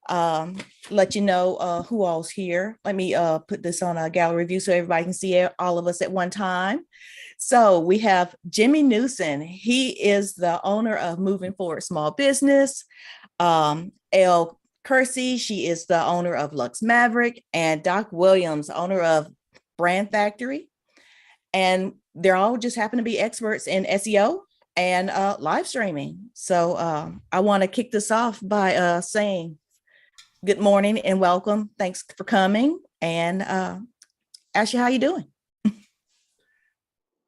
um, let you know who all's here. Let me put this on a gallery view so everybody can see all of us at one time. So we have Jimmy Newsom. He is the owner of Moving Forward Small Business. Elle Kersey, she is the owner of Lux Maverick, and Doc Williams, owner of Brand Factory. And they're all just happen to be experts in SEO and live streaming. So I want to kick this off by saying good morning and welcome. Thanks for coming, and ask you how you doing.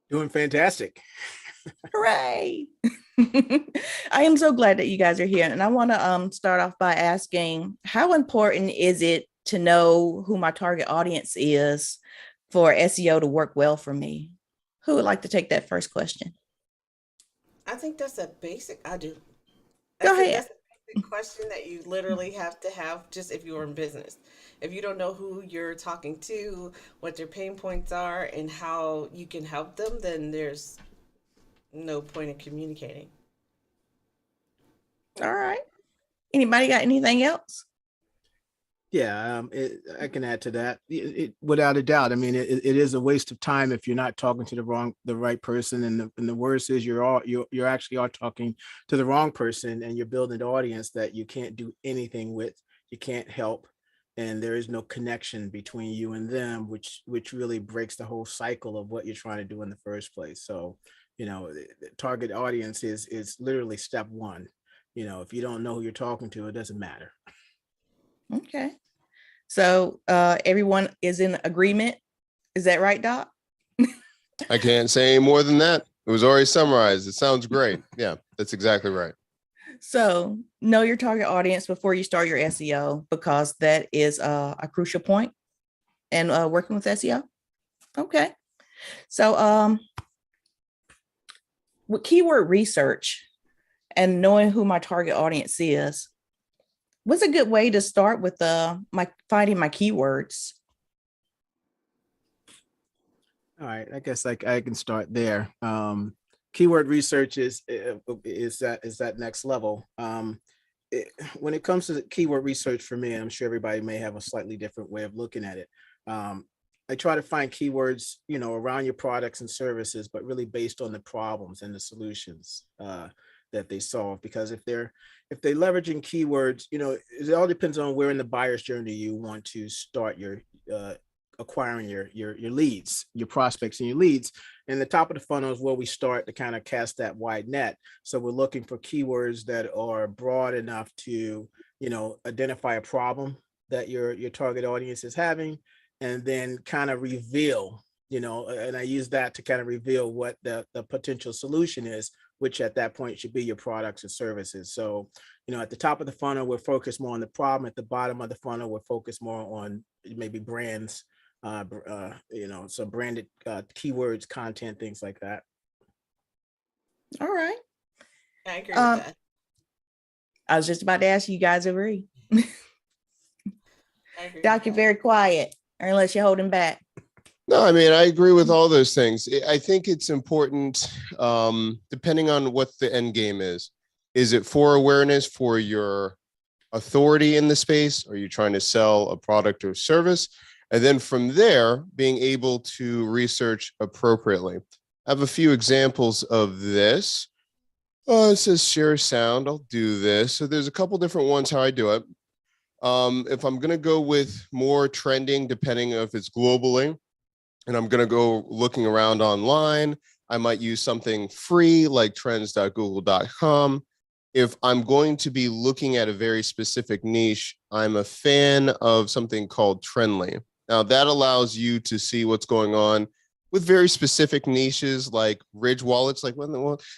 Doing fantastic. Hooray. I am so glad that you guys are here. And I want to start off by asking, how important is it to know who my target audience is for SEO to work well for me? Who would like to take that first question? I think that's a basic, I do. Go ahead. That's a basic question that you literally have to have just if you're in business. If you don't know who you're talking to, what their pain points are, and how you can help them, then there's no point in communicating. All right. Anybody got anything else? Yeah, I can add to that. Without a doubt. I mean, it is a waste of time if you're not talking to the right person. And the worst is you're actually are talking to the wrong person, and you're building an audience that you can't do anything with. You can't help, and there is no connection between you and them, which really breaks the whole cycle of what you're trying to do in the first place. So, the target audience is literally step one. If you don't know who you're talking to, it doesn't matter. Okay. So everyone is in agreement. Is that right, Doc? I can't say any more than that. It was already summarized. It sounds great. Yeah, that's exactly right. So know your target audience before you start your SEO, because that is a crucial point in working with SEO. Okay. So with keyword research and knowing who my target audience is, what's a good way to start with finding my keywords? All right, I guess I can start there. Keyword research is that next level. When it comes to keyword research for me, I'm sure everybody may have a slightly different way of looking at it. I try to find keywords, around your products and services, but really based on the problems and the solutions that they solve. Because if they're leveraging keywords, it all depends on where in the buyer's journey you want to start your acquiring your leads, your prospects and your leads. And the top of the funnel is where we start to kind of cast that wide net. So we're looking for keywords that are broad enough to, identify a problem that your target audience is having, and then kind of reveal, and I use that to kind of reveal what the potential solution is, which at that point should be your products and services. So, at the top of the funnel, we're focused more on the problem. At the bottom of the funnel, we're focused more on maybe brands, some branded keywords, content, things like that. All right. I agree with that. I was just about to ask you guys agree. I agree Doc, you're very quiet, or unless you're holding back. No, I mean, I agree with all those things. I think it's important, depending on what the end game is. Is it for awareness for your authority in the space? Are you trying to sell a product or service? And then from there, being able to research appropriately. I have a few examples of this. Oh, it says share sound. I'll do this. So there's a couple different ones how I do it. If I'm going to go with more trending, depending if it's globally, and I'm going to go looking around online, I might use something free like trends.google.com. If I'm going to be looking at a very specific niche, I'm a fan of something called Trendly. Now that allows you to see what's going on with very specific niches like Ridge wallets,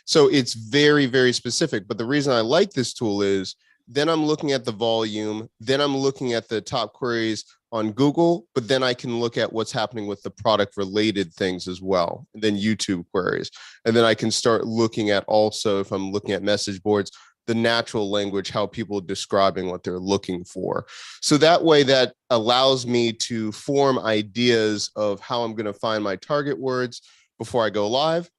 so it's very, very specific. But the reason I like this tool is then I'm looking at the volume, then I'm looking at the top queries on Google, but then I can look at what's happening with the product related things as well, and then YouTube queries. And then I can start looking at also, if I'm looking at message boards, the natural language, how people are describing what they're looking for. So that way that allows me to form ideas of how I'm going to find my target words before I go live.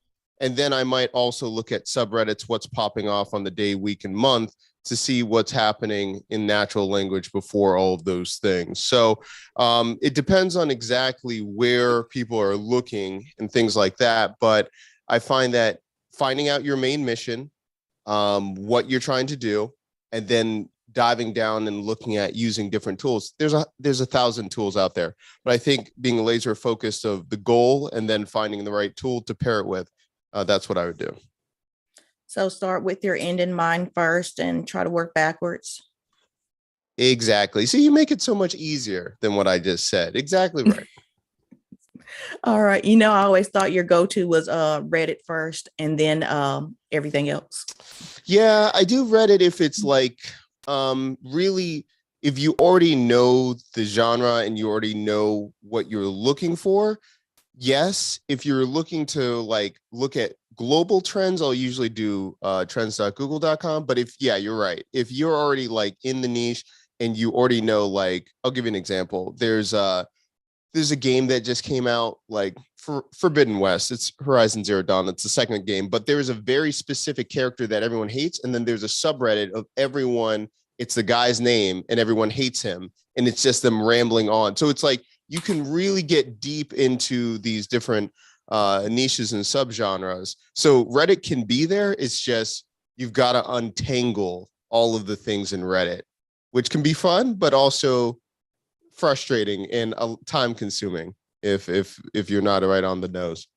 And then I might also look at subreddits, what's popping off on the day, week, and month, to see what's happening in natural language before all of those things. So it depends on exactly where people are looking and things like that. But I find that finding out your main mission, what you're trying to do, and then diving down and looking at using different tools. There's 1,000 tools out there, but I think being laser focused of the goal and then finding the right tool to pair it with, that's what I would do. So start with your end in mind first and try to work backwards. Exactly. So you make it so much easier than what I just said. Exactly right. All right. You know, I always thought your go-to was Reddit first and then everything else. Yeah, I do Reddit if it's like really, if you already know the genre and you already know what you're looking for. Yes, if you're looking to like look at global trends, I'll usually do trends.google.com. But if, yeah, you're right. If you're already like in the niche and you already know, like, I'll give you an example. There's a game that just came out, like, for Forbidden West. It's Horizon Zero Dawn. It's the second game, but there is a very specific character that everyone hates. And then there's a subreddit of everyone. It's the guy's name and everyone hates him. And it's just them rambling on. So it's like, you can really get deep into these different niches and subgenres. So Reddit can be there. It's just, you've got to untangle all of the things in Reddit, which can be fun, but also frustrating and time consuming if you're not right on the nose.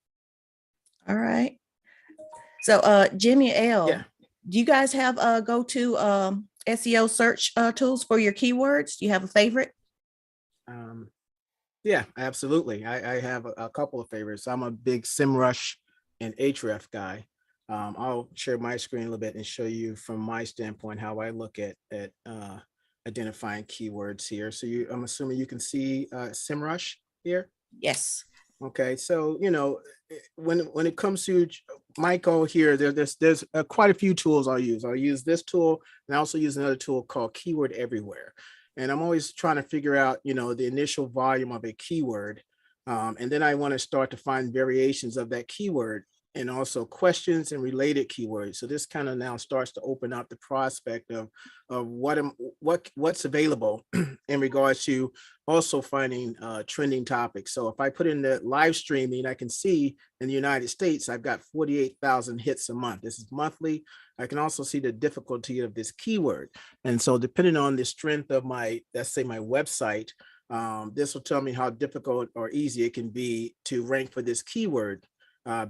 All right. So Jimmy L, Yeah. do you guys have go-to SEO search tools for your keywords? Do you have a favorite? Yeah, absolutely. I have a couple of favorites. I'm a big SEMrush and Ahrefs guy. I'll share my screen a little bit and show you from my standpoint how I look at identifying keywords here. So I'm assuming you can see SEMrush here. Yes. Okay, so when it comes to my goal here, there's quite a few tools I'll use. I'll use this tool, and I also use another tool called Keyword Everywhere. And I'm always trying to figure out, the initial volume of a keyword. And then I want to start to find variations of that keyword and also questions and related keywords. So this kind of now starts to open up the prospect of what's available in regards to also finding trending topics. So if I put in the live streaming, I can see in the United States, I've got 48,000 hits a month. This is monthly. I can also see the difficulty of this keyword. And so depending on the strength of let's say my website, this will tell me how difficult or easy it can be to rank for this keyword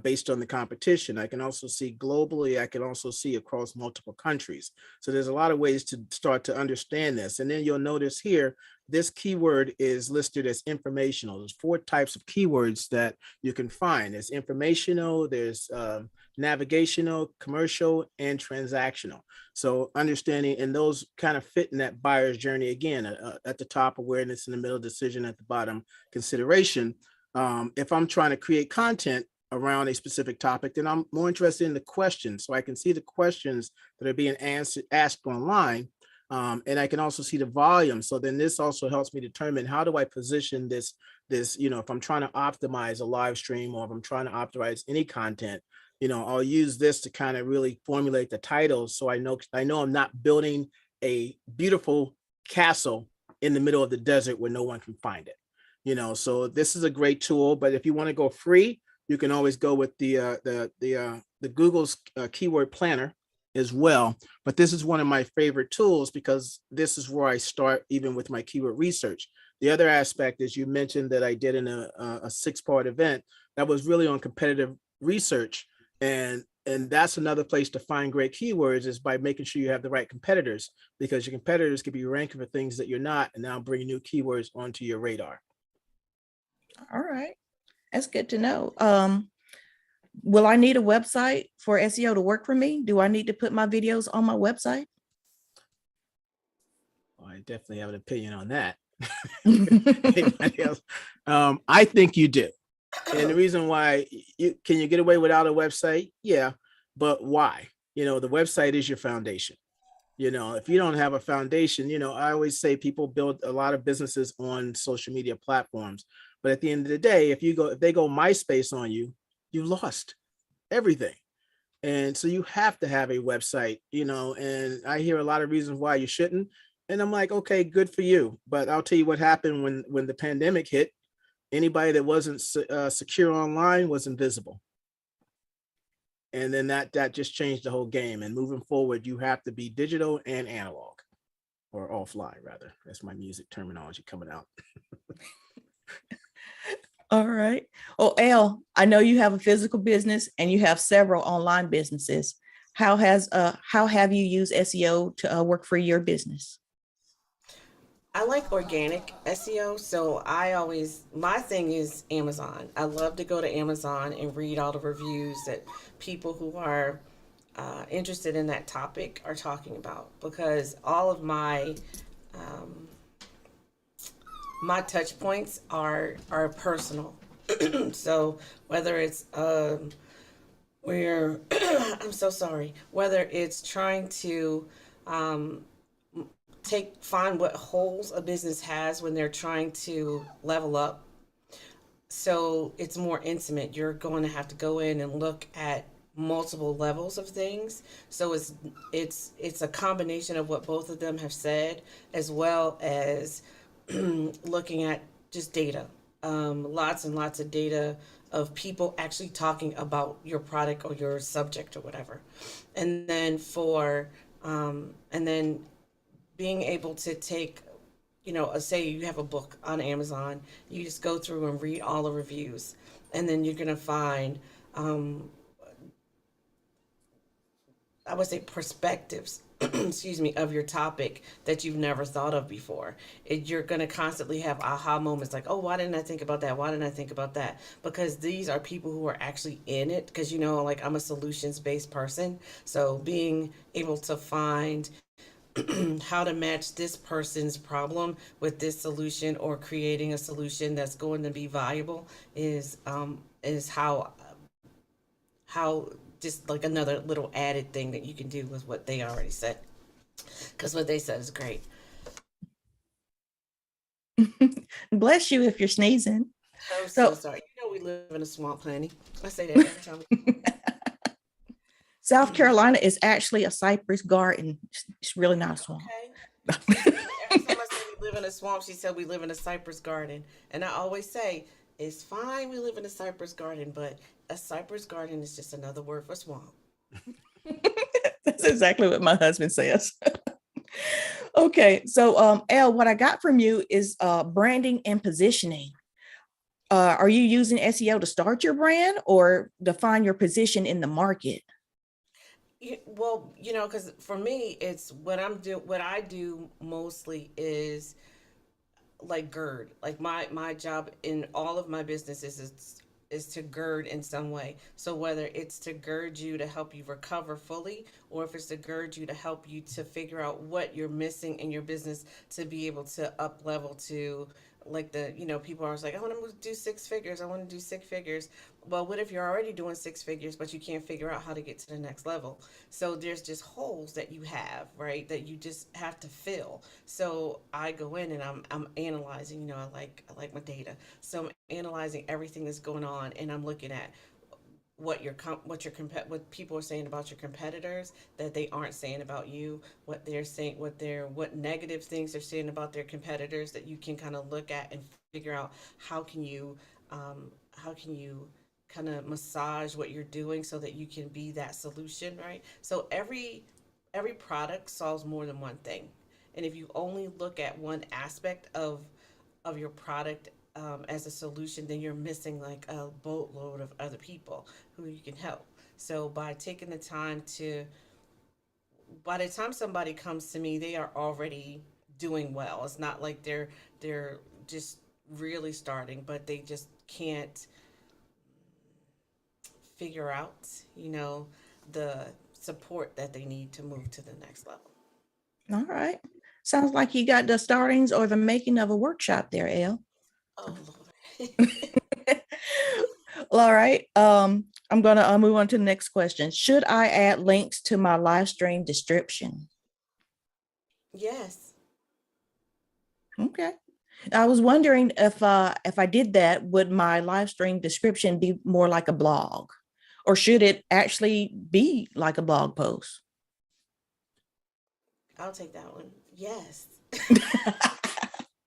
based on the competition. I can also see globally. I can also see across multiple countries. So there's a lot of ways to start to understand this. And then you'll notice here, this keyword is listed as informational. There's 4 types of keywords that you can find. There's informational, there's navigational, commercial, and transactional. So understanding, and those kind of fit in that buyer's journey again, at the top, awareness, in the middle, decision, at the bottom, consideration. If I'm trying to create content around a specific topic, then I'm more interested in the questions. So I can see the questions that are being asked online. And I can also see the volume. So then this also helps me determine, how do I position this, if I'm trying to optimize a live stream, or if I'm trying to optimize any content, I'll use this to kind of really formulate the titles. So I know I'm not building a beautiful castle in the middle of the desert where no one can find it. So this is a great tool. But if you want to go free, you can always go with the Google's keyword planner as well. But this is one of my favorite tools because this is where I start even with my keyword research. The other aspect is, you mentioned that I did in a 6-part event that was really on competitive research. And that's another place to find great keywords, is by making sure you have the right competitors, because your competitors could be ranking for things that you're not, and now bring new keywords onto your radar. All right. That's good to know. Will I need a website for SEO to work for me? Do I need to put my videos on my website? Well, I definitely have an opinion on that. Anybody else? I think you do. And the reason why, can you get away without a website? Yeah, but why? The website is your foundation. If you don't have a foundation, I always say people build a lot of businesses on social media platforms. But at the end of the day, if they go MySpace on you, you've lost everything. And so you have to have a website, and I hear a lot of reasons why you shouldn't. And I'm like, okay, good for you. But I'll tell you what happened when the pandemic hit. Anybody that wasn't secure online was invisible. And then that just changed the whole game. And moving forward, you have to be digital and analog, or offline rather. That's my music terminology coming out. All right. Oh, Elle, I know you have a physical business and you have several online businesses. How have you used SEO to work for your business? I like organic SEO, so my thing is Amazon. I love to go to Amazon and read all the reviews that people who are interested in that topic are talking about, because all of my touch points are personal. So whether it's where I'm so sorry, whether it's trying to um, find what holes a business has when they're trying to level up, so it's more intimate. You're going to have to go in and look at multiple levels of things. So it's a combination of what both of them have said, as well as looking at just data, lots and lots of data of people actually talking about your product or your subject or whatever. And then and then being able to take, say you have a book on Amazon, you just go through and read all the reviews, and then you're going to find, I would say, perspectives, excuse me, of your topic that you've never thought of before. You're going to constantly have aha moments like, oh, why didn't I think about that? Why didn't I think about that? Because these are people who are actually in it. Because, like, I'm a solutions-based person. So being able to find how to match this person's problem with this solution, or creating a solution that's going to be viable, is how just like another little added thing that you can do with what they already said, because what they said is great. Bless you if you're sneezing. I'm so sorry. We live in a swamp, honey. I say that every time. South Carolina is actually a cypress garden. It's really not a swamp. Okay. Every time I say we live in a swamp, she said we live in a cypress garden. And I always say, it's fine, we live in a cypress garden, but a cypress garden is just another word for swamp. That's exactly what my husband says. Okay, so Elle, what I got from you is branding and positioning. Are you using SEO to start your brand or define your position in the market? Well, because for me, it's what I do mostly is like gird. Like my job in all of my businesses is to gird in some way. So whether it's to gird you to help you recover fully, or if it's to gird you to help you to figure out what you're missing in your business to be able to up level to, like, people are always like, I want to do six figures. I want to do six figures. Well, what if you're already doing six figures, but you can't figure out how to get to the next level? So there's just holes that you have, right, that you just have to fill. So I go in and I'm analyzing. I like my data. So I'm analyzing everything that's going on, and I'm looking at what people are saying about your competitors that they aren't saying about you, what they're saying, what negative things they're saying about their competitors, that you can kind of look at and figure out how can you kind of massage what you're doing so that you can be that solution, right? So every product solves more than one thing. And if you only look at one aspect of your product as a solution, then you're missing like a boatload of other people who you can help. So by taking the time by the time somebody comes to me, they are already doing well. It's not like they're just really starting, but they just can't figure out, the support that they need to move to the next level. All right. Sounds like you got the startings or the making of a workshop there, Elle. Oh, Lord. Well, all right. I'm going to move on to the next question. Should I add links to my live stream description? Yes. Okay. I was wondering if I did that, would my live stream description be more like a blog, or should it actually be like a blog post? I'll take that one. Yes.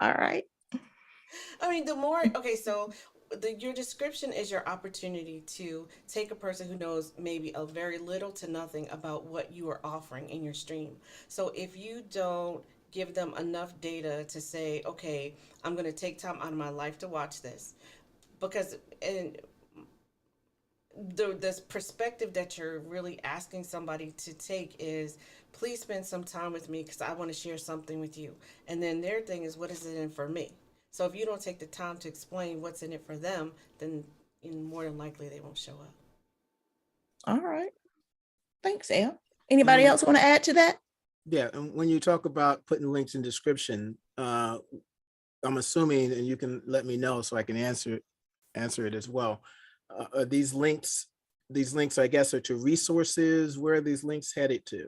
All right. I mean, the more, okay, so your description is your opportunity to take a person who knows maybe a very little to nothing about what you are offering in your stream. So if you don't give them enough data to say, okay, I'm going to take time out of my life to watch this, because and this perspective that you're really asking somebody to take is, please spend some time with me because I want to share something with you. And then their thing is, what is it in for me? So if you don't take the time to explain what's in it for them, then more than likely they won't show up. All right. Thanks, Al. Anybody And else want to add to that? yeah, and when you talk about putting links in description, I'm assuming, and you can let me know so I can answer it as well. Are these links, I guess, are to resources? Where are these links headed to?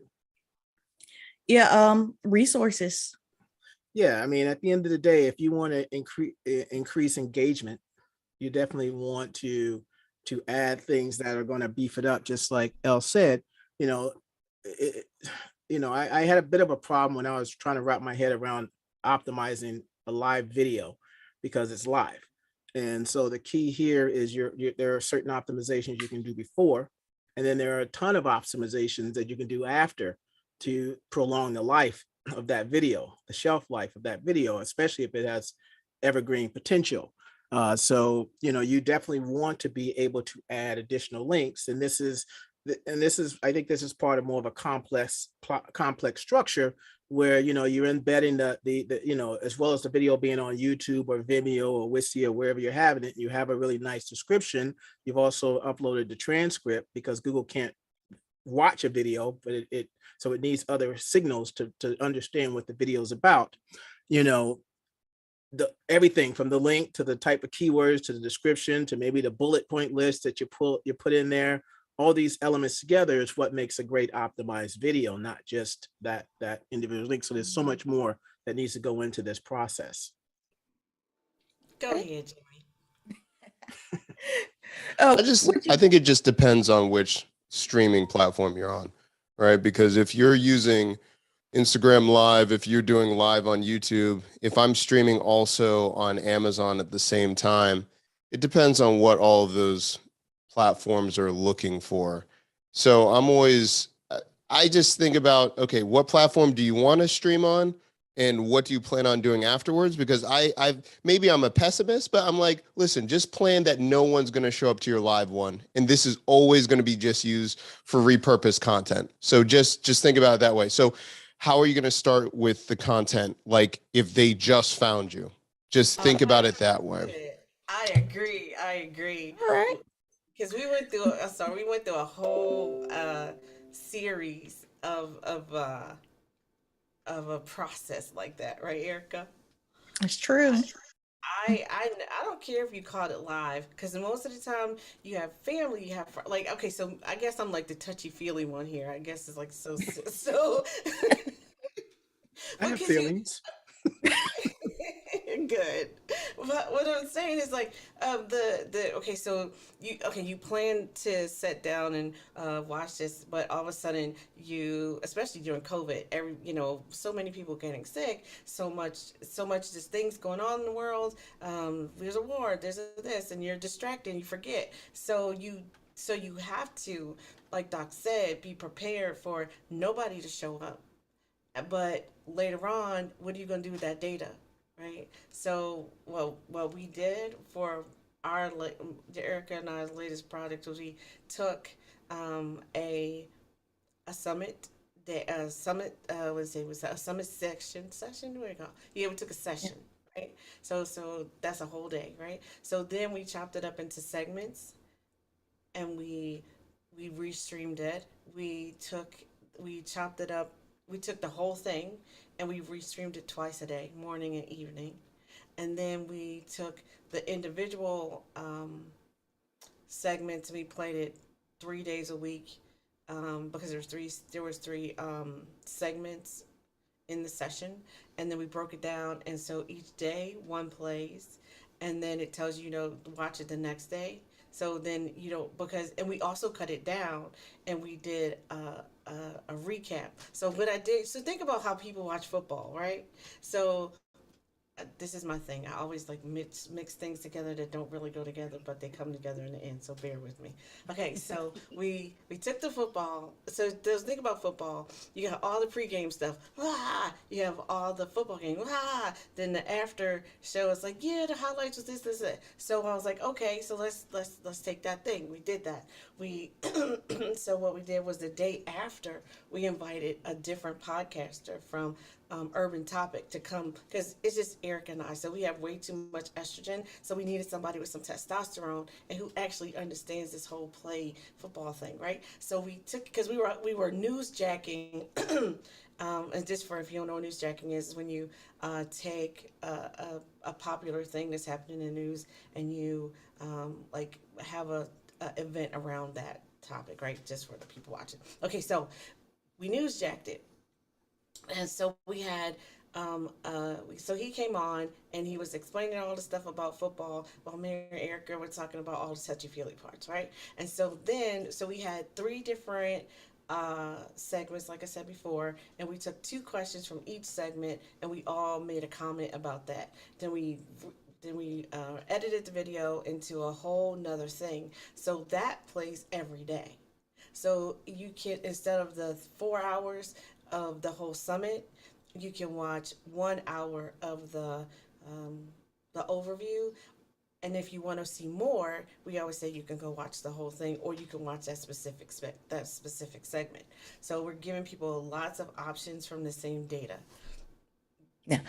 Yeah, resources. Yeah, I mean, at the end of the day, if you want to increase engagement, you definitely want to add things that are going to beef it up. Just like Elle said, you know, it, I had a bit of a problem when I was trying to wrap my head around optimizing a live video because it's live. And so the key here is there are certain optimizations you can do before, and then there are a ton of optimizations that you can do after to prolong the life of that video, the shelf life of that video, especially if it has evergreen potential. So, you definitely want to be able to add additional links. And this is, I think this is part of more of a complex structure where, you're embedding the as well as the video being on YouTube or Vimeo or Wistia or wherever you're having it, you have a really nice description. You've also uploaded the transcript because Google can't watch a video, but so it needs other signals to understand what the video is about. Everything from the link to the type of keywords to the description to maybe the bullet point list that you put in there. All these elements together is what makes a great optimized video, not just that individual link. So there's so much more that needs to go into this process. Go ahead, Jimmy. Oh, I think it just depends on which streaming platform you're on, right? Because if you're using Instagram Live, if you're doing live on YouTube, if I'm streaming also on Amazon at the same time, it depends on what all of those platforms are looking for. So I just think about, okay, what platform do you want to stream on? And what do you plan on doing afterwards? Because maybe I'm a pessimist, but I'm like, listen, just plan that no one's going to show up to your live one. And this is always going to be just used for repurposed content. So just think about it that way. So how are you going to start with the content? Like if they just found you, just think about it that way. I agree. all right. Because we went through a whole series of a process like that, right, Erica? It's true. I don't care if you called it live, because most of the time you have family, you have like, okay, so I guess I'm like the touchy feely one here. I guess it's like so. I have feelings. Good. But what I'm saying is like okay, so you plan to sit down and watch this, but all of a sudden especially during COVID, so many people getting sick, so much just things going on in the world. There's a war, there's this, and you're distracted and you forget. So you have to, like Doc said, be prepared for nobody to show up. But later on, what are you going to do with that data, right? So, what we did for Erica and I's latest project was we took a summit. Was a summit session. Where you go? Yeah, we took a session, right? So that's a whole day, right? So then we chopped it up into segments, and we restreamed it. We chopped it up. We took the whole thing and we restreamed it twice a day, morning and evening. And then we took the individual segments. We played it 3 days a week because there was three segments in the session, and then we broke it down. And so each day one plays, and then it tells you, watch it the next day. So then you know because and we also cut it down and we did a recap. So what I did, so think about how people watch football, right? So this is my thing. I always like mix things together that don't really go together, but they come together in the end. So bear with me. Okay, so we took the football. So there's think about football. You have all the pregame stuff. Ah, you have all the football game. Ah, then the after show is like, yeah, the highlights was this, that. So I was like, okay, so let's take that thing. We did that. We so what we did was the day after we invited a different podcaster from Urban Topic to come because it's just Eric and I. So we have way too much estrogen. So we needed somebody with some testosterone and who actually understands this whole play football thing, right? So we took because we were newsjacking. And just for if you don't know what newsjacking is when you take a popular thing that's happening in the news and you like have a event around that topic, right? Just for the people watching. Okay, so we newsjacked it. And so we had so he came on and he was explaining all the stuff about football while me and Erica were talking about all the touchy feely parts, right? And so then so we had three different segments like I said before, and we took two questions from each segment and we all made a comment about that. Then we edited the video into a whole nother thing, so that plays every day. So you can, instead of the 4 hours of the whole summit, you can watch 1 hour of the overview. And if you want to see more, we always say you can go watch the whole thing, or you can watch that specific segment. So we're giving people lots of options from the same data. Yeah.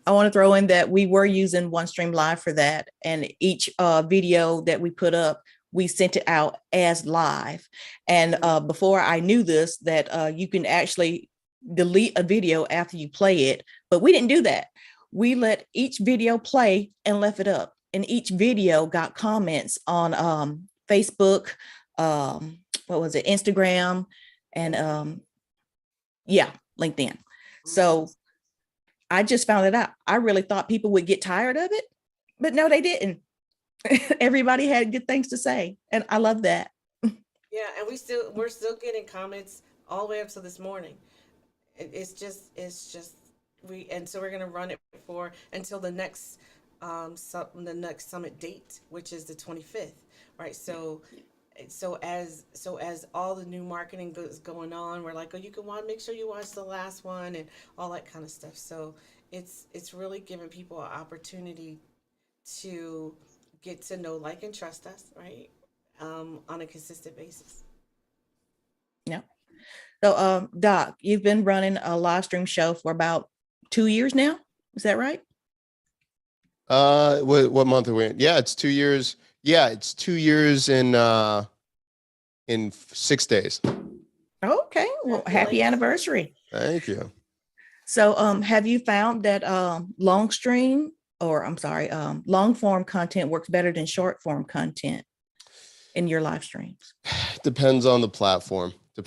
I want to throw in that we were using OneStream Live for that, and each video that we put up, we sent it out as live. And before I knew this, that you can actually delete a video after you play it, but we didn't do that. We let each video play and left it up. And each video got comments on Facebook, what was it, Instagram, and LinkedIn. So I just found it out. I really thought people would get tired of it, but no, they didn't. Everybody had good things to say, and I love that. Yeah, and we're still getting comments all the way up to this morning. It's just so we're gonna run it for until the next summit date, which is the 25th, right? So as all the new marketing is going on, we're like, oh, you can make sure you watch the last one and all that kind of stuff. So it's really giving people an opportunity to get to know, like, and trust us, right? On a consistent basis. Yeah. So, Doc, you've been running a live stream show for about 2 years now. Is that right? What month are we in? Yeah, it's 2 years. Yeah, it's 2 years in 6 days. Okay. Well, happy anniversary. Thank you. So, have you found that long form content works better than short form content in your live streams? Depends on the platform. So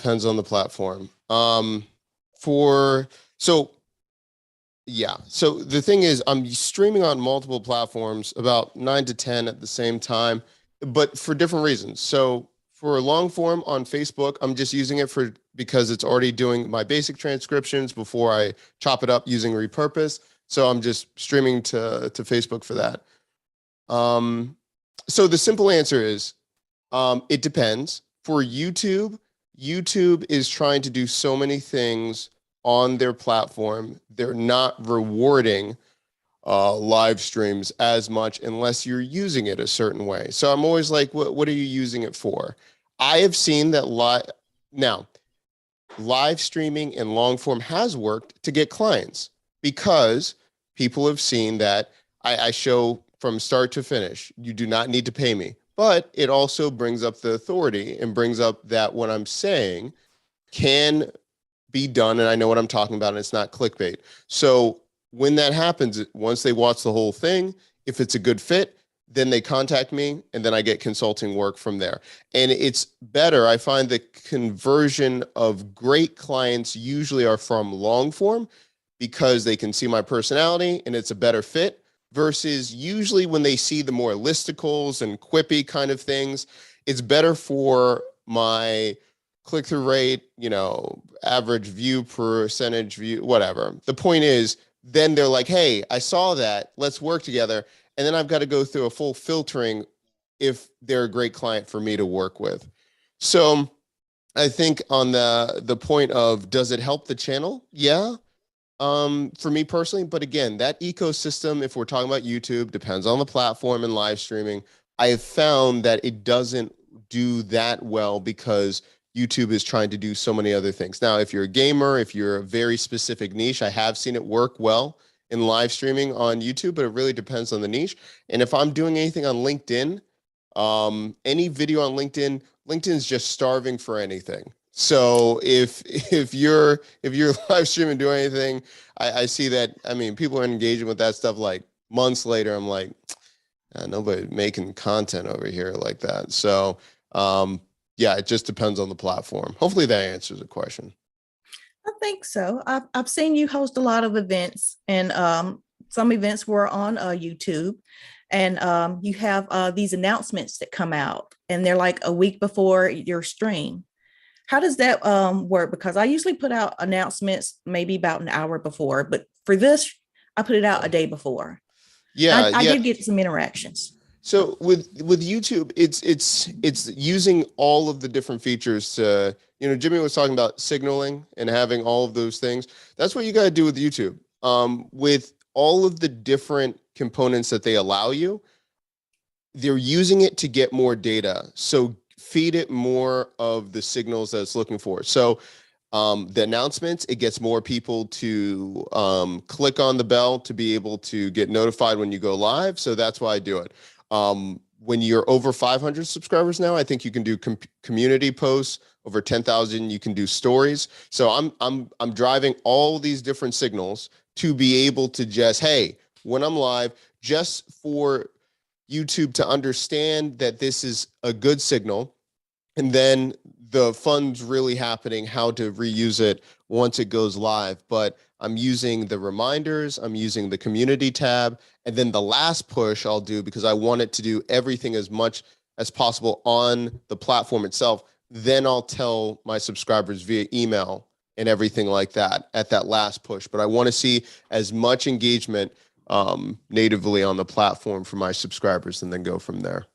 the thing is, I'm streaming on multiple platforms, about 9 to 10 at the same time, but for different reasons. So for long form on Facebook, I'm just using it because it's already doing my basic transcriptions before I chop it up using repurpose. So I'm just streaming to Facebook for that. So the simple answer is, it depends. For YouTube is trying to do so many things on their platform. They're not rewarding live streams as much unless you're using it a certain way. So I'm always like, what are you using it for? I have seen that live streaming in long form has worked to get clients because people have seen that I show from start to finish. You do not need to pay me, but it also brings up the authority and brings up that what I'm saying can be done. And I know what I'm talking about, and it's not clickbait. So when that happens, once they watch the whole thing, if it's a good fit, then they contact me and then I get consulting work from there. And it's better. I find the conversion of great clients usually are from long form because they can see my personality and it's a better fit versus usually when they see the more listicles and quippy kind of things, it's better for my click-through rate, average view percentage view, whatever. The point is, then they're like, hey, I saw that, let's work together. And then I've got to go through a full filtering if they're a great client for me to work with. So I think on the point of, does it help the channel? Yeah. For me personally, but again, that ecosystem, if we're talking about YouTube, depends on the platform and live streaming. I have found that it doesn't do that well because YouTube is trying to do so many other things. Now, if you're a gamer, if you're a very specific niche, I have seen it work well in live streaming on YouTube, but it really depends on the niche. And if I'm doing anything on LinkedIn, any video on LinkedIn, LinkedIn's just starving for anything. So if you're live streaming, doing anything, I see that. I mean, people are engaging with that stuff like months later. I'm like, nobody making content over here like that. So yeah, it just depends on the platform. Hopefully that answers the question. I think so. I've seen you host a lot of events, and some events were on YouTube, and you have these announcements that come out, and they're like a week before your stream. How does that work? Because I usually put out announcements maybe about an hour before, but for this, I put it out a day before. Yeah, I did get some interactions. So with YouTube, it's using all of the different features to, Jimmy was talking about signaling and having all of those things. That's what you got to do with YouTube. With all of the different components that they allow you, they're using it to get more data. So feed it more of the signals that it's looking for. So the announcements, it gets more people to click on the bell to be able to get notified when you go live. So that's why I do it. When you're over 500 subscribers now, I think you can do community posts. Over 10,000, you can do stories. So I'm driving all these different signals to be able to just, hey, when I'm live, just for YouTube to understand that this is a good signal, and then the fun's really happening, how to reuse it once it goes live. But I'm using the reminders, I'm using the community tab, and then the last push I'll do, because I want it to do everything as much as possible on the platform itself. Then I'll tell my subscribers via email and everything like that at that last push. But I want to see as much engagement natively on the platform for my subscribers, and then go from there.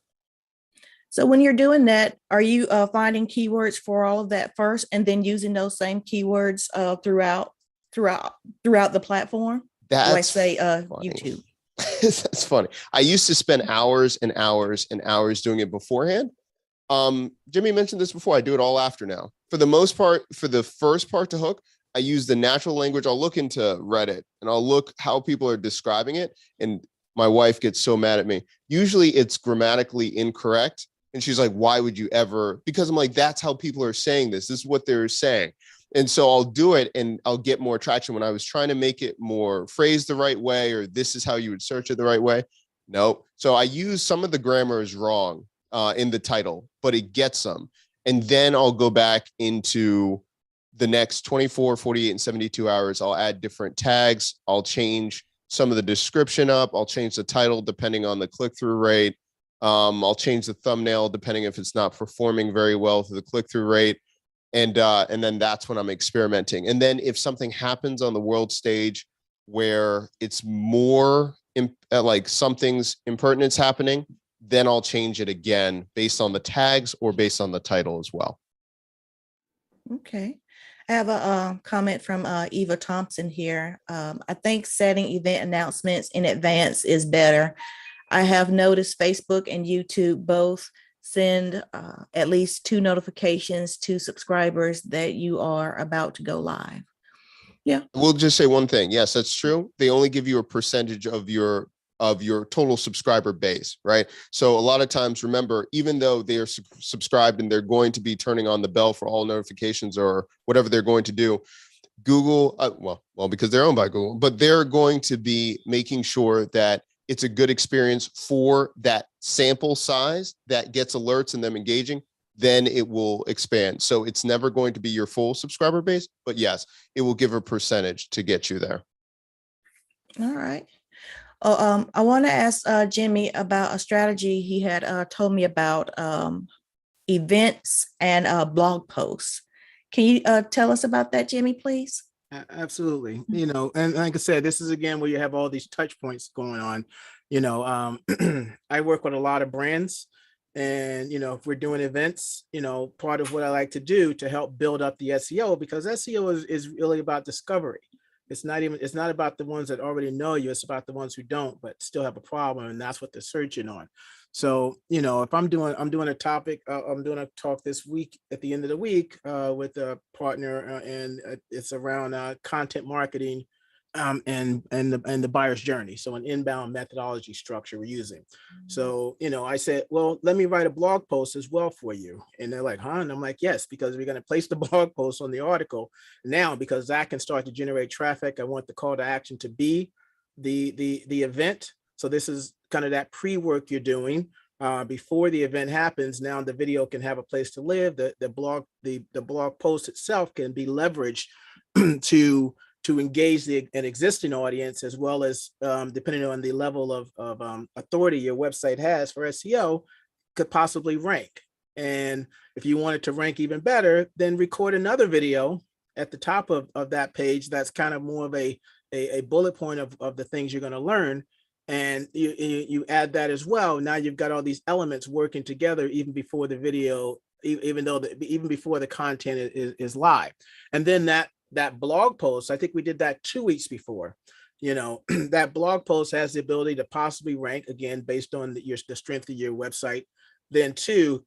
So when you're doing that, are you finding keywords for all of that first, and then using those same keywords throughout the platform? That's like say funny. YouTube. That's funny. I used to spend hours and hours and hours doing it beforehand. Jimmy mentioned this before. I do it all after now. For the most part, for the first part to hook, I use the natural language. I'll look into Reddit and I'll look how people are describing it. And my wife gets so mad at me. Usually it's grammatically incorrect. And she's like, why would you ever? Because I'm like, that's how people are saying this. This is what they're saying. And so I'll do it and I'll get more traction. When I was trying to make it more phrased the right way, or this is how you would search it the right way. No. So I use some of the grammar is wrong in the title, but it gets them. And then I'll go back into the next 24, 48, and 72 hours. I'll add different tags. I'll change some of the description up. I'll change the title depending on the click-through rate. I'll change the thumbnail depending if it's not performing very well to the click-through rate. And then that's when I'm experimenting. And then if something happens on the world stage where it's more like something's impertinence happening, then I'll change it again based on the tags or based on the title as well. Okay. I have a comment from Eva Thompson here. I think setting event announcements in advance is better. I have noticed Facebook and YouTube both send at least 2 notifications to subscribers that you are about to go live. Yeah. We'll just say one thing. Yes, that's true. They only give you a percentage of your total subscriber base, right? So a lot of times, remember, even though they are subscribed and they're going to be turning on the bell for all notifications or whatever they're going to do, Google, well, because they're owned by Google, but they're going to be making sure that it's a good experience for that sample size that gets alerts and them engaging, then it will expand. So it's never going to be your full subscriber base, but yes, it will give a percentage to get you there. All right. I want to ask Jimmy about a strategy he had told me about events and blog posts. Can you tell us about that, Jimmy, please? Absolutely. And like I said, this is again where you have all these touch points going on. I work with a lot of brands, and if we're doing events, part of what I like to do to help build up the SEO, because SEO is really about discovery. It's not about the ones that already know you, it's about the ones who don't but still have a problem, and that's what they're searching on. So if I'm doing a topic, I'm doing a talk this week at the end of the week with a partner, and it's around content marketing, and the buyer's journey. So an inbound methodology structure we're using. So I said, well, let me write a blog post as well for you, and they're like, huh? And I'm like, yes, because we're going to place the blog post on the article now, because that can start to generate traffic. I want the call to action to be the event. So this is kind of that pre-work you're doing before the event happens. Now the video can have a place to live. The blog post itself can be leveraged to engage an existing audience, as well as depending on the level of authority your website has for SEO, could possibly rank. And if you want it to rank even better, then record another video at the top of that page that's kind of more of a bullet point of the things you're going to learn. And you add that as well. Now you've got all these elements working together even before the video, even before the content is live. And then that blog post, I think we did that 2 weeks before. That blog post has the ability to possibly rank, again, based on the strength of your website. Then two,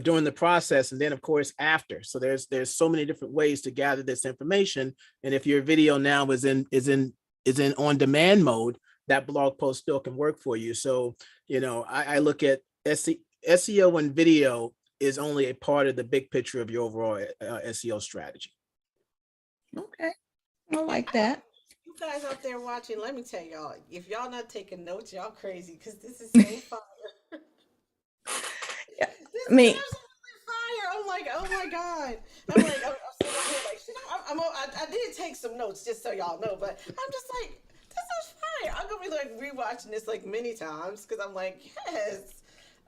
during the process, and then of course after. So there's so many different ways to gather this information. And if your video now is in on demand mode, that blog post still can work for you. So I look at SEO and video is only a part of the big picture of your overall SEO strategy. Okay, I like that. You guys out there watching, let me tell y'all, if y'all not taking notes, y'all crazy, because this is so fire. Yeah, This I mean, is absolutely fire. I'm like, oh my God. I'm like, I'm sitting here like, I did take some notes just so y'all know, but I'm just like, this is fire. I'm gonna be like rewatching this like many times, because I'm like, yes.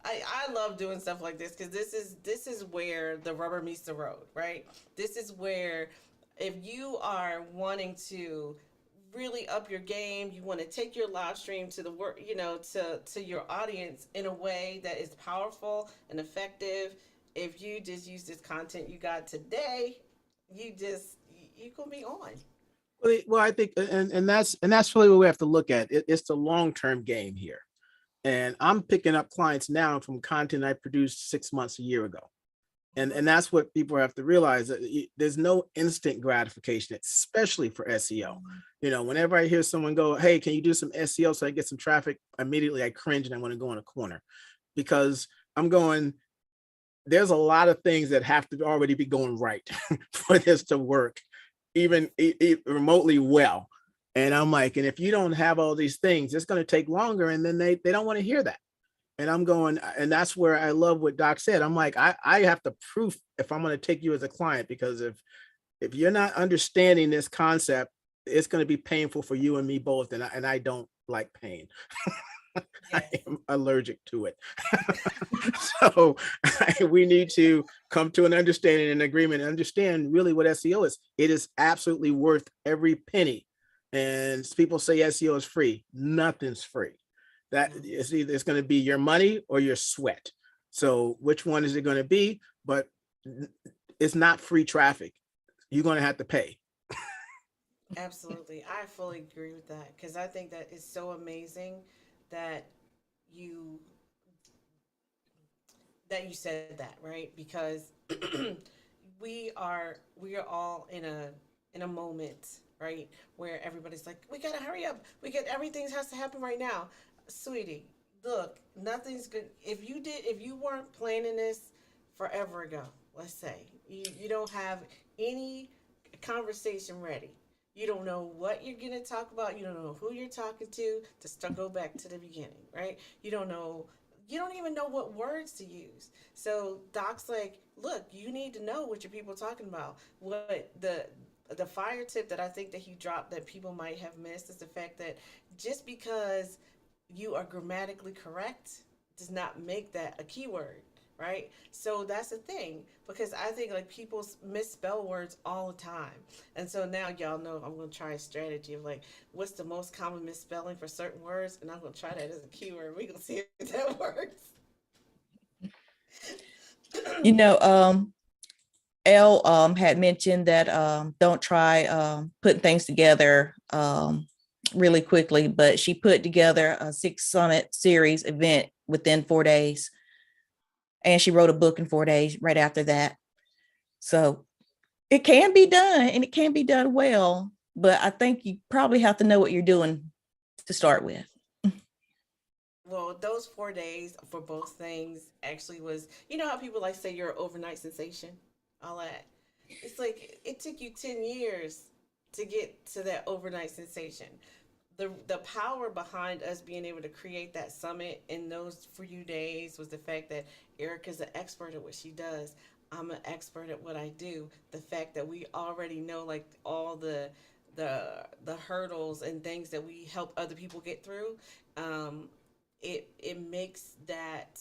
I love doing stuff like this, because this is where the rubber meets the road, right? This is where, if you are wanting to really up your game, you want to take your live stream to the work, to your audience in a way that is powerful and effective. If you just use this content you got today, you gonna be on. Well, I think, and that's really what we have to look at. It's the long-term game here. And I'm picking up clients now from content I produced 6 months, a year ago. And that's what people have to realize, that there's no instant gratification, especially for SEO. Whenever I hear someone go, hey, can you do some SEO so I get some traffic? Immediately I cringe and I want to go in a corner, because I'm going, there's a lot of things that have to already be going right for this to work, even remotely well. And I'm like, and if you don't have all these things, it's going to take longer. And then they don't want to hear that. And I'm going, and that's where I love what Doc said. I'm like, I have to proof if I'm going to take you as a client, because if you're not understanding this concept, it's going to be painful for you and me both. And I don't like pain. I am allergic to it. So we need to come to an understanding and agreement and understand really what SEO is. It is absolutely worth every penny. And people say SEO is free. Nothing's free. That is either it's going to be your money or your sweat. So which one is it going to be? But it's not free traffic. You're going to have to pay. Absolutely. I fully agree with that, because I think that it's so amazing that you said that, right? Because we are all in a moment, right, where everybody's like, we gotta hurry up. Everything has to happen right now. Sweetie, look, nothing's good. If you weren't planning this forever ago, let's say, you don't have any conversation ready. You don't know what you're going to talk about. You don't know who you're talking to go back to the beginning, right? You don't even know what words to use. So Doc's like, look, you need to know what your people are talking about, what the fire tip that I think that he dropped that people might have missed is the fact that just because you are grammatically correct does not make that a keyword, right? So that's the thing, because I think like people misspell words all the time. And so now y'all know I'm going to try a strategy of like, what's the most common misspelling for certain words? And I'm going to try that as a keyword. We're going to see if that works. You know, Elle had mentioned that don't try putting things together really quickly, but she put together a 6 summit series event within 4 days. And she wrote a book in 4 days right after that. So it can be done, and it can be done well, but I think you probably have to know what you're doing to start with. Well, those 4 days for both things actually was, you know how people like say you're an overnight sensation? All that. It's like it took you 10 years to get to that overnight sensation. The power behind us being able to create that summit in those few days was the fact that Erica's an expert at what she does. I'm an expert at what I do. The fact that we already know like all the hurdles and things that we help other people get through, it makes that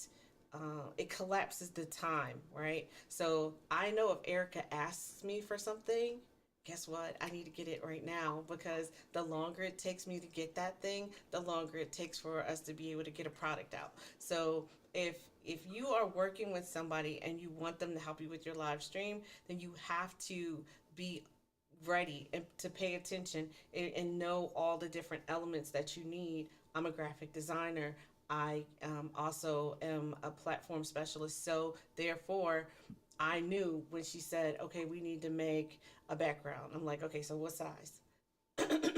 it collapses the time, right? So I know if Erica asks me for something, guess what? I need to get it right now, because the longer it takes me to get that thing, the longer it takes for us to be able to get a product out. So if you are working with somebody and you want them to help you with your live stream, then you have to be ready and to pay attention and know all the different elements that you need. I'm a graphic designer. I also am a platform specialist. So therefore, I knew when she said, okay, we need to make a background. I'm like, okay, so what size?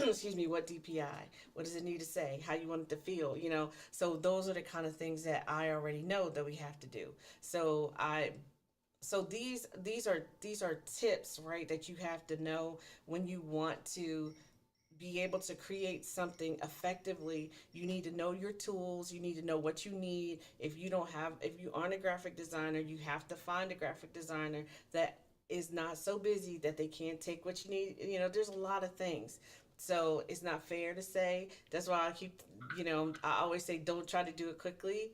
Excuse me, what DPI? What does it need to say? How you want it to feel? You know, so those are the kind of things that I already know that we have to do. So these are tips, right, that you have to know when you want to be able to create something effectively. You need to know your tools. You need to know what you need. If you aren't a graphic designer, you have to find a graphic designer that is not so busy that they can't take what you need. You know, there's a lot of things. So it's not fair to say. That's why I keep, I always say don't try to do it quickly,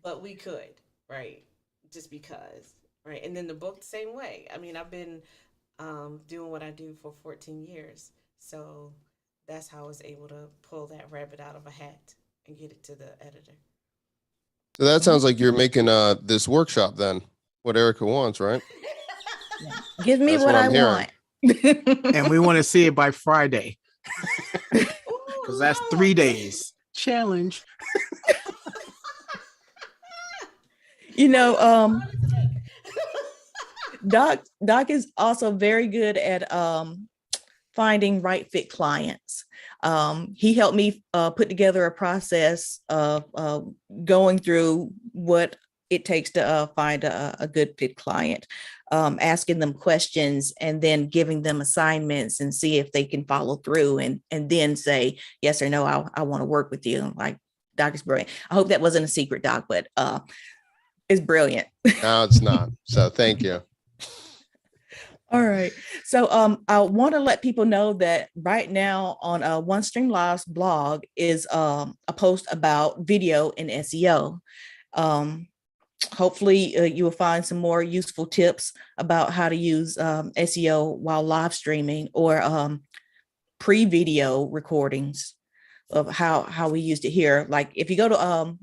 but we could, right? Just because, right? And then the book, the same way. I mean, I've been doing what I do for 14 years. So that's how I was able to pull that rabbit out of a hat and get it to the editor. So that sounds like you're making this workshop then, what Erica wants, right? Give me That's what what I I'm hearing. want. And we want to see it by Friday, Ooh, because that's 3 days. Challenge. You know, Doc is also very good at finding right fit clients. He helped me put together a process of going through what it takes to find a good fit client, asking them questions and then giving them assignments and see if they can follow through and then say yes or no, I want to work with you. Like, Doc is brilliant. I hope that wasn't a secret, Doc, but it's brilliant. No, it's not. So thank you. All right. So I want to let people know that right now on OneStream Live's blog is a post about video and SEO. Hopefully you will find some more useful tips about how to use SEO while live streaming or pre-video recordings of how we used it here. Like if you go to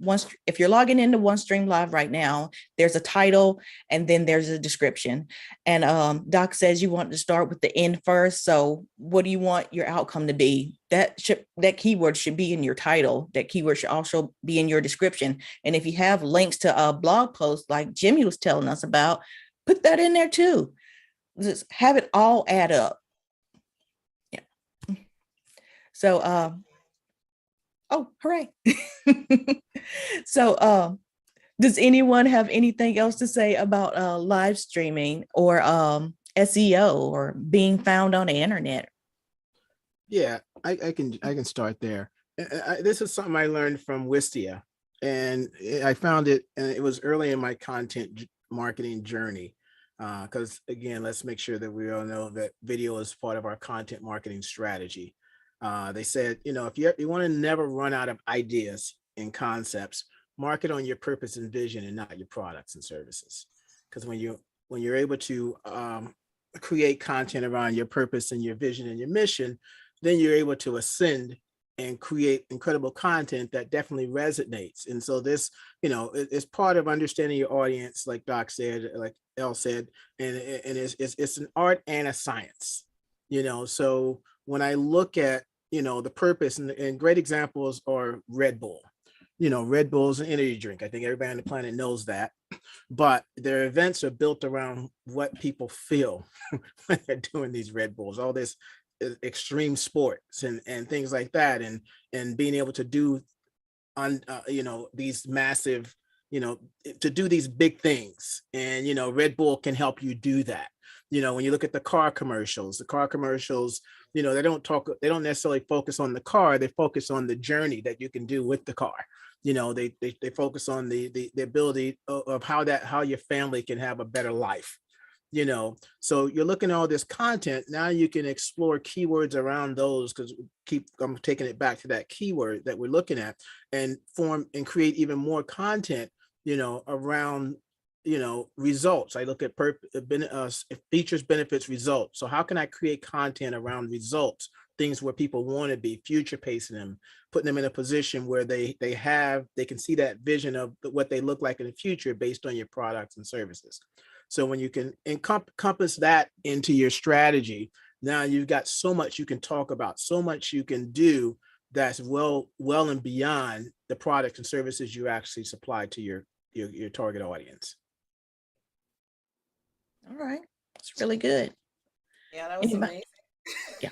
if you're logging into OneStream Live right now, there's a title and then there's a description. And Doc says you want to start with the end first. So what do you want your outcome to be? That keyword should be in your title. That keyword should also be in your description. And if you have links to blog posts like Jimmy was telling us about, put that in there too. Just have it all add up. Yeah. So oh, hooray. So does anyone have anything else to say about live streaming or SEO or being found on the internet? Yeah, I can start there. This is something I learned from Wistia, and I found it, and it was early in my content marketing journey. Because again, let's make sure that we all know that video is part of our content marketing strategy. They said, if you want to never run out of ideas and concepts, market on your purpose and vision and not your products and services. Because when you're able to create content around your purpose and your vision and your mission, then you're able to ascend and create incredible content that definitely resonates. And so this, it's part of understanding your audience, like Doc said, like Elle said, and it's an art and a science, So when I look at, the purpose, and great examples are Red Bull. Red Bull's an energy drink. I think everybody on the planet knows that. But their events are built around what people feel when they're doing these Red Bulls, all this extreme sports and things like that, and being able to do these massive, to do these big things. And Red Bull can help you do that. When you look at the car commercials, they don't necessarily focus on the car, they focus on the journey that you can do with the car. They focus on the ability of how your family can have a better life. So you're looking at all this content. Now you can explore keywords around those, because I'm taking it back to that keyword that we're looking at, and form and create even more content, around, results. I look at features, benefits, results. So how can I create content around results, things where people want to be, future pacing them, putting them in a position where they can see that vision of what they look like in the future based on your products and services. So when you can encompass that into your strategy, now you've got so much you can talk about, so much you can do that's well and beyond the products and services you actually supply to your target audience. All right. It's really good. Yeah, that was amazing. Yeah.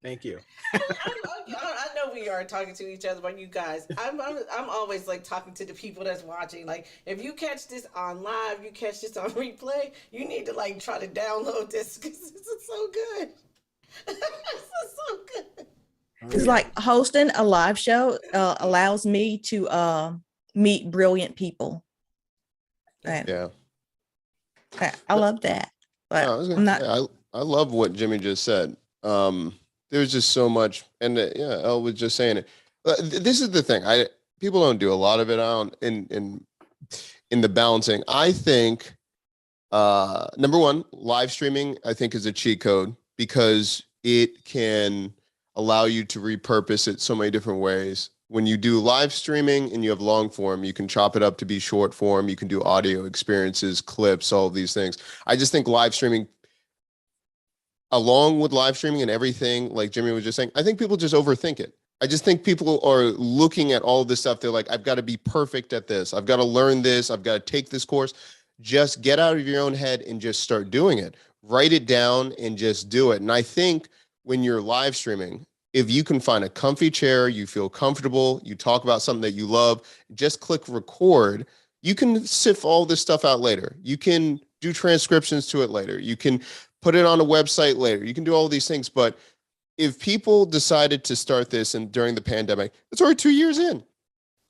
Thank you. I know we are talking to each other, but you guys, I'm always like talking to the people that's watching. Like, if you catch this on live, you catch this on replay, you need to like try to download this, because this is so good. This is so good. It's like hosting a live show allows me to meet brilliant people. And Yeah. I love that. But I love what Jimmy just said. There's just so much, and Elle was just saying it. This is the thing. People don't do a lot of it out in the balancing. I think number one, live streaming, I think, is a cheat code, because it can allow you to repurpose it so many different ways. When you do live streaming and you have long form, you can chop it up to be short form. You can do audio experiences, clips, all of these things. I just think live streaming, along with live streaming and everything, like Jimmy was just saying, I think people just overthink it. I just think people are looking at all this stuff. They're like, I've got to be perfect at this. I've got to learn this. I've got to take this course. Just get out of your own head and just start doing it. Write it down and just do it. And I think when you're live streaming, if you can find a comfy chair, you feel comfortable, you talk about something that you love, just click record. You can sift all this stuff out later. You can do transcriptions to it later. You can put it on a website later. You can do all these things. But if people decided to start this and during the pandemic, it's already 2 years in.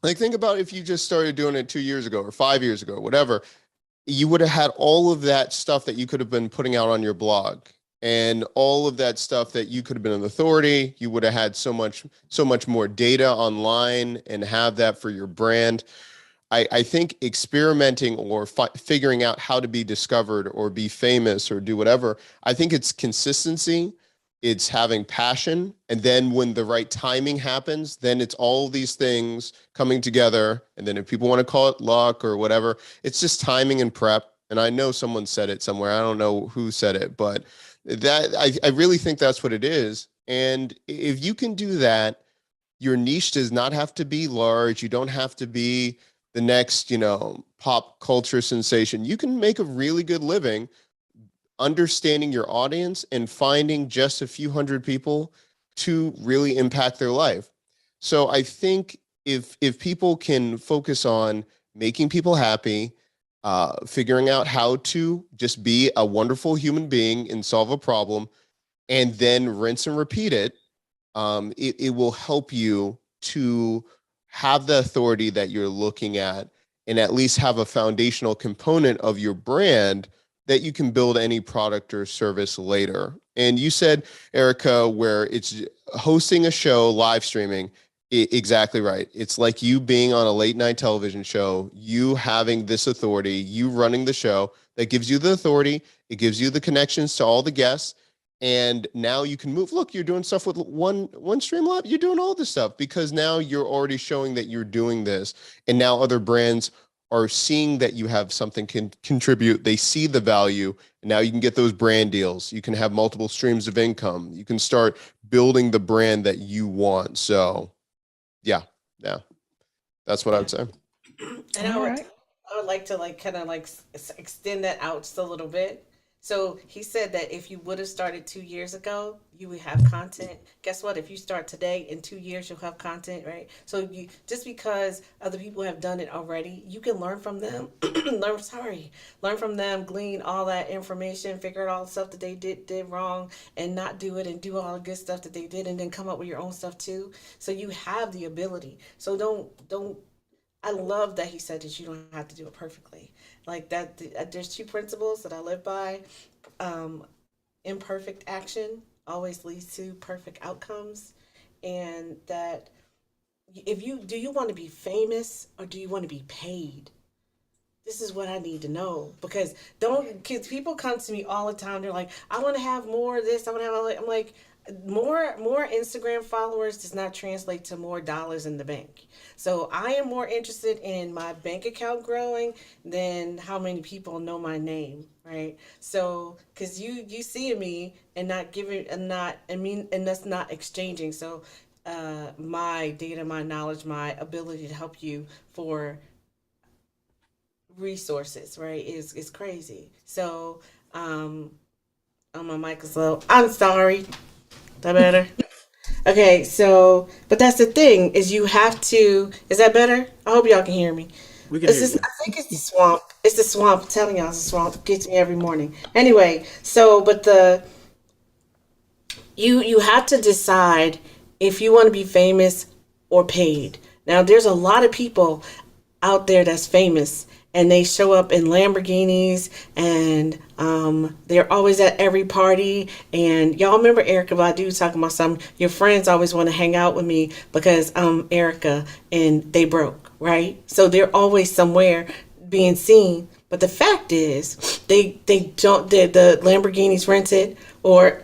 Like, think about if you just started doing it 2 years ago or 5 years ago, whatever, you would have had all of that stuff that you could have been putting out on your blog, and all of that stuff that you could have been an authority. You would have had so much more data online and have that for your brand. I think experimenting or figuring out how to be discovered or be famous or do whatever, I think it's consistency. It's having passion. And then when the right timing happens, then it's all these things coming together. And then if people want to call it luck or whatever, it's just timing and prep. And I know someone said it somewhere. I don't know who said it, but that I really think that's what it is. And if you can do that, your niche does not have to be large. You don't have to be the next, pop culture sensation. You can make a really good living understanding your audience and finding just a few hundred people to really impact their life. So I think if people can focus on making people happy, figuring out how to just be a wonderful human being and solve a problem, and then rinse and repeat it, it will help you to have the authority that you're looking at, and at least have a foundational component of your brand that you can build any product or service later. And you said, Erica, where it's hosting a show, live streaming, exactly right. It's like you being on a late night television show, you having this authority, you running the show that gives you the authority. It gives you the connections to all the guests. And now you can move. Look, you're doing stuff with OneStream Lab. You're doing all this stuff because now you're already showing that you're doing this. And now other brands are seeing that you have something can contribute. They see the value. And now you can get those brand deals. You can have multiple streams of income. You can start building the brand that you want. So yeah, that's what I would say. And All right. I would like to like kind of like extend that out just a little bit. So he said that if you would have started 2 years ago, you would have content. Guess what? If you start today, in 2 years, you'll have content, right? So you just because other people have done it already, you can learn from them. Learn from them, glean all that information, figure out all the stuff that they did wrong, and not do it, and do all the good stuff that they did, and then come up with your own stuff too. So you have the ability. So don't. I love that he said that you don't have to do it perfectly. Like that, there's two principles that I live by. Imperfect action always leads to perfect outcomes, and that if you do, you want to be famous or do you want to be paid? This is what I need to know, because kids, people come to me all the time. They're like, I want to have more of this. I want to have all that. I'm like, more Instagram followers does not translate to more dollars in the bank. So I am more interested in my bank account growing than how many people know my name, right? So because you see me and not giving and not and that's not exchanging. So my data, my knowledge, my ability to help you for resources, right, is crazy. So my mic is low. I'm sorry. That better? Okay, so but that's the thing is you have to. Is that better? I hope y'all can hear me. We can It's hear just you. I think it's the swamp. It's the swamp. I'm telling y'all, it's the swamp. It gets me every morning. Anyway, so but you have to decide if you want to be famous or paid. Now there's a lot of people out there that's famous and they show up in Lamborghinis and they're always at every party. And y'all remember Erica Badu talking about something. Your friends always want to hang out with me because I'm Erica and they broke, right? So they're always somewhere being seen. But the fact is, they don't. The Lamborghini's rented, or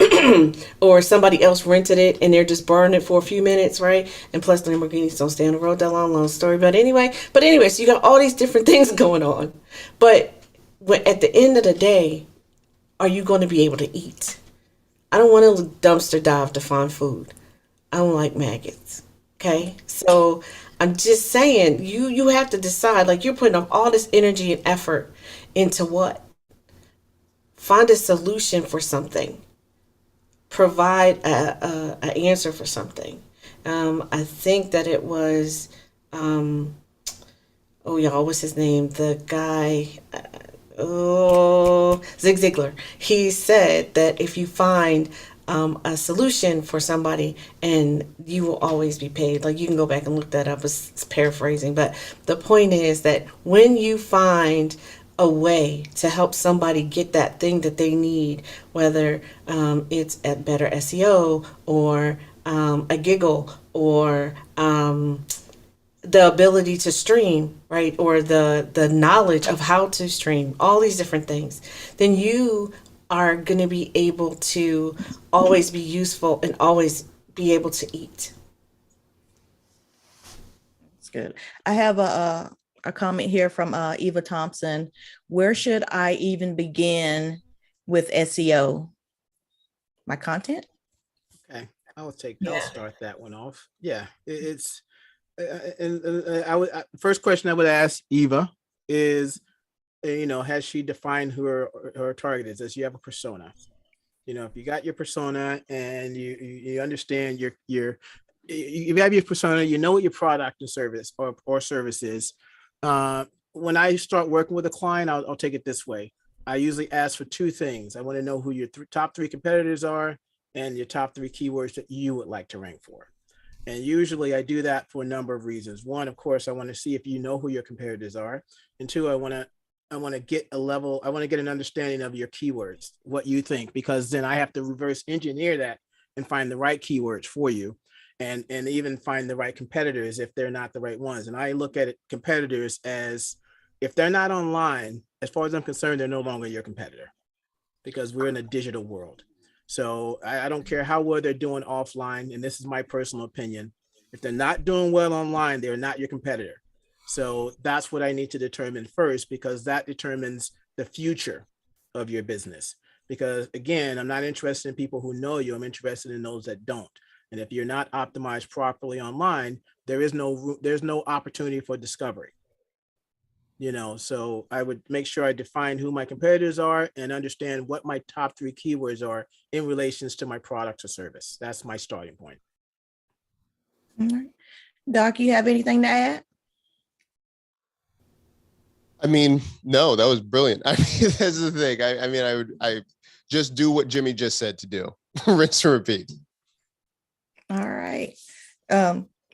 or somebody else rented it, and they're just burning it for a few minutes, right? And plus, Lamborghinis don't stay on the road that long story. But anyway, so you got all these different things going on. But at the end of the day, are you going to be able to eat? I don't want to dumpster dive to find food. I don't like maggots. Okay, so I'm just saying you have to decide. Like you're putting up all this energy and effort into what? Find a solution for something. Provide a answer for something. I think that it was oh y'all, what's his name? The guy. Zig Ziglar. He said that if you find a solution for somebody, and you will always be paid. Like you can go back and look that up. It's paraphrasing, but the point is that when you find a way to help somebody get that thing that they need, whether it's a better SEO or a giggle or the ability to stream, right? Or the knowledge of how to stream, all these different things, then you are going to be able to always be useful and always be able to eat. That's good. I have a comment here from Eva Thompson. Where should I even begin with SEO? My content? Okay, I'll start that one off. Yeah, it's and first question I would ask Eva is, has she defined who her target is? Does she have a persona? If you got your persona and you understand you have your persona, you know what your product and service or service is. When I start working with a client, I'll take it this way. I usually ask for two things. I want to know who your top three competitors are and your top three keywords that you would like to rank for. And usually I do that for a number of reasons. One, of course, I want to see if you know who your competitors are. And two, I want to want to get an understanding of your keywords, what you think, because then I have to reverse engineer that and find the right keywords for you, and even find the right competitors if they're not the right ones. And I look at competitors as, if they're not online, as far as I'm concerned, they're no longer your competitor, because we're in a digital world. So I don't care how well they're doing offline, and this is my personal opinion. If they're not doing well online, they're not your competitor. So that's what I need to determine first, because that determines the future of your business. Because again, I'm not interested in people who know you. I'm interested in those that don't. And if you're not optimized properly online, there's no opportunity for discovery. So I would make sure I define who my competitors are and understand what my top 3 keywords are in relations to my product or service. That's my starting point. All right. Doc, you have anything to add? I mean, no, that was brilliant. I mean, that's the thing. I just do what Jimmy just said to do. Rinse and repeat. All right.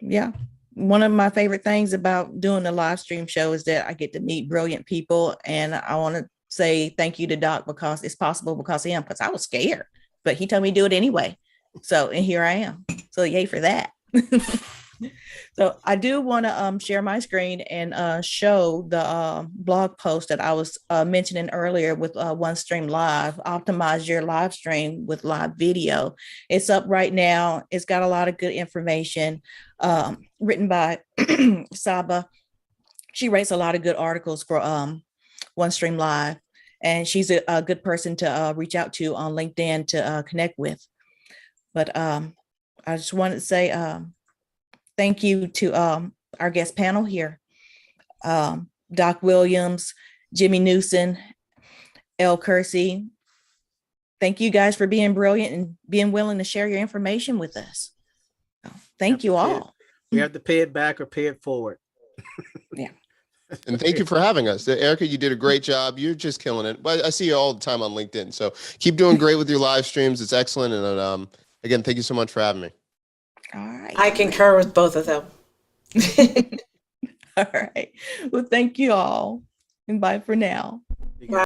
Yeah. One of my favorite things about doing the live stream show is that I get to meet brilliant people. And I want to say thank you to Doc, because it's possible because of him, because I was scared, but he told me to do it anyway. So, and here I am. So yay for that. So I do want to share my screen and show the blog post that I was mentioning earlier with OneStream Live. Optimize your live stream with live video. It's up right now. It's got a lot of good information written by Saba. She writes a lot of good articles for OneStream Live, and she's a good person to reach out to on LinkedIn to connect with. But I just wanted to say thank you to our guest panel here, Doc Williams, Jimmy Newsom, Elle Kersey. Thank you guys for being brilliant and being willing to share your information with us. Thank you all. We have to pay it back or pay it forward. Yeah. And thank you for having us. Erica, you did a great job. You're just killing it. But I see you all the time on LinkedIn. So keep doing great with your live streams. It's excellent. And again, thank you so much for having me. All right. I concur with both of them. All right. Well, thank you all. And bye for now.